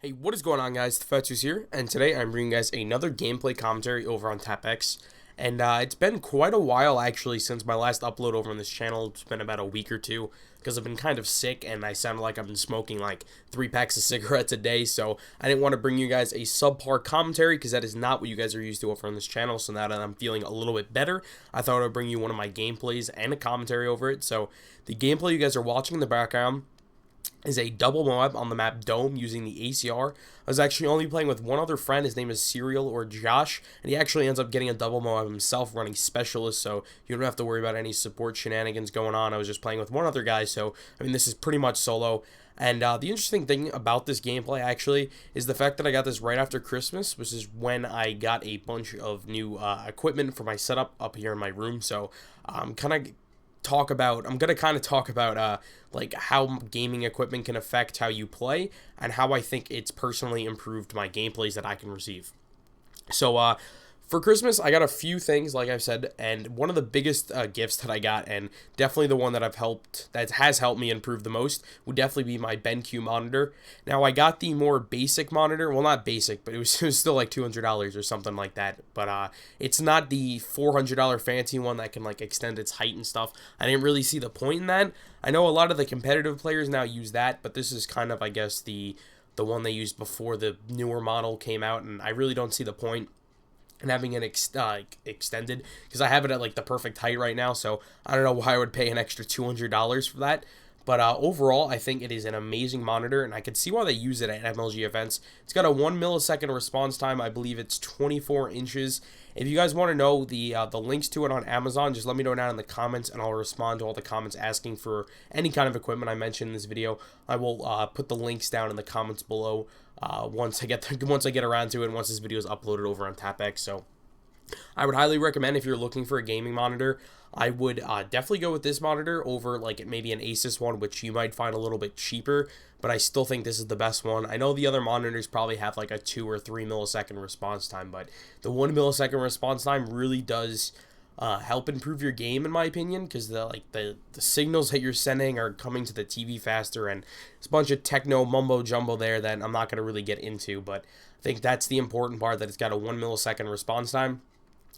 Hey, what is going on, guys? Tefetsu's here, and today I'm bringing you guys another gameplay commentary over on TapX. And it's been quite a while, actually, since my last upload over on this channel. It's been about a week or two, because I've been kind of sick, and I sounded like I've been smoking like 3 packs of cigarettes a day, so I didn't want to bring you guys a subpar commentary, because that is not what you guys are used to over on this channel. So now that I'm feeling a little bit better, I thought I would bring you one of my gameplays and a commentary over it. So the gameplay you guys are watching in the background is a double MOAB on the map Dome using the ACR. I was actually only playing with one other friend. His name is Serial or Josh, and he actually ends up getting a double MOAB himself running Specialist, so you don't have to worry about any support shenanigans going on. I was just playing with one other guy, so I mean, this is pretty much solo. And the interesting thing about this gameplay, actually, is the fact that I got this right after Christmas, which is when I got a bunch of new equipment for my setup up here in my room. So I'm gonna kind of talk about like how gaming equipment can affect how you play and how I think it's personally improved my gameplays that I can receive. So for Christmas, I got a few things, like I've said, and one of the biggest gifts that I got, and definitely the one that has helped me improve the most, would definitely be my BenQ monitor. Now, I got the more basic monitor, well, not basic, but it was still like $200 or something like that, but it's not the $400 fancy one that can like extend its height and stuff. I didn't really see the point in that. I know a lot of the competitive players now use that, but this is kind of, I guess, the one they used before the newer model came out, and I really don't see the point and having it extended, because I have it at like the perfect height right now, so I don't know why I would pay an extra $200 for that. But overall, I think it is an amazing monitor, and I can see why they use it at MLG events. It's got a 1 millisecond response time. I believe it's 24 inches. If you guys want to know the links to it on Amazon, just let me know down in the comments, and I'll respond to all the comments asking for any kind of equipment I mentioned in this video. I will put the links down in the comments below once I get around to it, and once this video is uploaded over on TapX. So I would highly recommend, if you're looking for a gaming monitor, I would definitely go with this monitor over like maybe an Asus one, which you might find a little bit cheaper, but I still think this is the best one. I know the other monitors probably have like a 2 or 3 millisecond response time, but the 1 millisecond response time really does help improve your game, in my opinion, because the signals that you're sending are coming to the TV faster, and it's a bunch of techno mumbo jumbo there that I'm not going to really get into, but I think that's the important part, that it's got a 1 millisecond response time.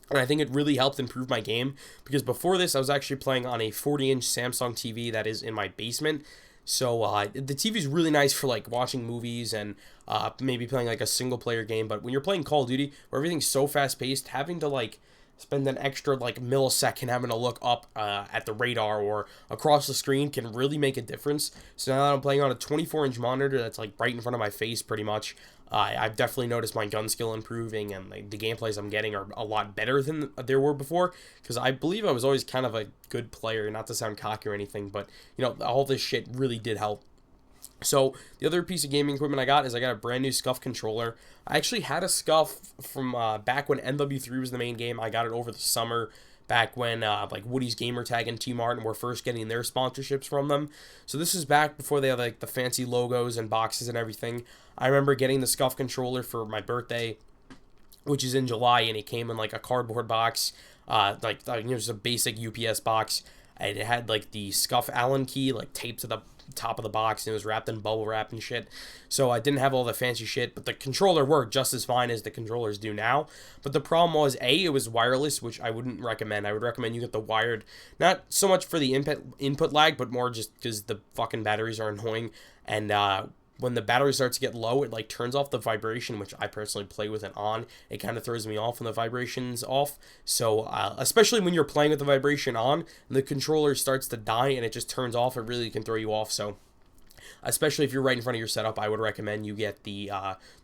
And I think it really helped improve my game, because before this, I was actually playing on a 40-inch Samsung TV that is in my basement. So the TV is really nice for like watching movies and maybe playing like a single-player game. But when you're playing Call of Duty, where everything's so fast-paced, having to like spend an extra like millisecond having to look up at the radar or across the screen can really make a difference. So now that I'm playing on a 24-inch monitor that's like right in front of my face pretty much, I've definitely noticed my gun skill improving, and the gameplays I'm getting are a lot better than there were before, because I believe I was always kind of a good player, not to sound cocky or anything, but you know, all this shit really did help. So the other piece of gaming equipment I got is I got a brand new SCUF controller. I actually had a SCUF from back when NW3 was the main game. I got it over the summer, back when like Woody's Gamertag and T Martin were first getting their sponsorships from them. So this is back before they had like the fancy logos and boxes and everything. I remember getting the SCUF controller for my birthday, which is in July, and it came in like a cardboard box, just a basic UPS box, and it had like the SCUF Allen key like taped to the top of the box, and it was wrapped in bubble wrap and shit. So I didn't have all the fancy shit, but the controller worked just as fine as the controllers do now. But the problem was, it was wireless, which I wouldn't recommend. I would recommend you get the wired, not so much for the input lag, but more just because the fucking batteries are annoying, and when the battery starts to get low, it like turns off the vibration, which I personally play with it on. It kind of throws me off when the vibration's off. So especially when you're playing with the vibration on, and the controller starts to die and it just turns off, it really can throw you off. So especially if you're right in front of your setup, I would recommend you get the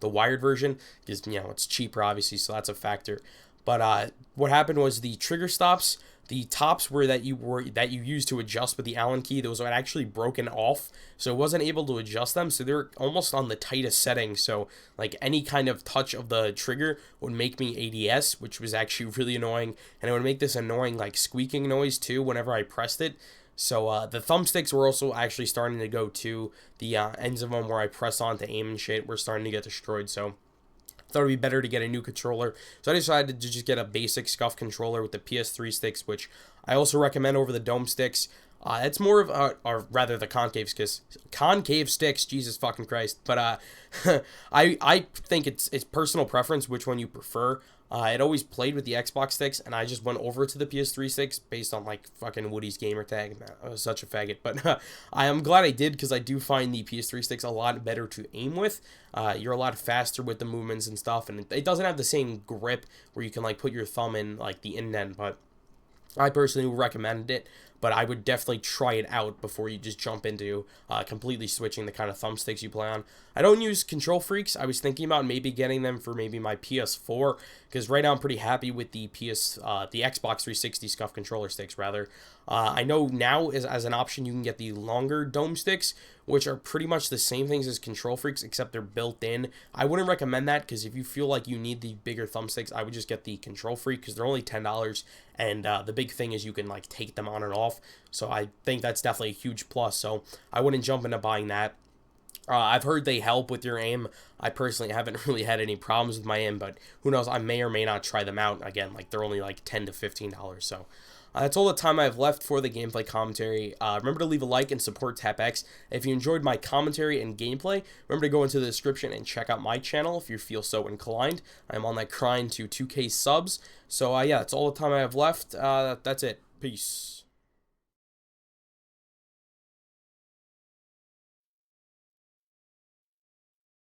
wired version, because you know it's cheaper, obviously, so that's a factor. But what happened was the trigger stops, the tops that you used to adjust with the Allen key, those were actually broken off, so it wasn't able to adjust them. So they're almost on the tightest setting. So like any kind of touch of the trigger would make me ADS, which was actually really annoying, and it would make this annoying like squeaking noise too whenever I pressed it. So the thumbsticks were also actually starting to go too. The ends of them where I press on to aim and shit were starting to get destroyed. So thought it'd be better to get a new controller, so I decided to just get a basic SCUF controller with the PS3 sticks, which I also recommend over the Dome sticks. It's more of, or rather the concave sticks, Jesus fucking Christ. But I think it's personal preference which one you prefer. It always played with the Xbox sticks, and I just went over to the PS3 sticks based on like fucking Woody's gamer tag. Man, I was such a faggot, but I am glad I did because I do find the PS3 sticks a lot better to aim with. You're a lot faster with the movements and stuff, and it doesn't have the same grip where you can like put your thumb in like the indent, but I personally recommended it, but I would definitely try it out before you just jump into completely switching the kind of thumbsticks you play on. I don't use Control Freaks. I was thinking about maybe getting them for maybe my PS4, because right now I'm pretty happy with the the Xbox 360 scuff controller sticks, rather. I know now as an option you can get the longer dome sticks, which are pretty much the same things as Control Freaks, except they're built in. I wouldn't recommend that, because if you feel like you need the bigger thumbsticks, I would just get the Control Freak, because they're only $10, and the big thing is you can like take them on and off. So I think that's definitely a huge plus. So I wouldn't jump into buying that. I've heard they help with your aim. I personally haven't really had any problems with my aim, but who knows? I may or may not try them out. Again, like they're only like $10 to $15. So that's all the time I have left for the gameplay commentary. Remember to leave a like and support TapX. If you enjoyed my commentary and gameplay, remember to go into the description and check out my channel if you feel so inclined. I'm on that grind to 2K subs. So yeah, that's all the time I have left. That's it. Peace.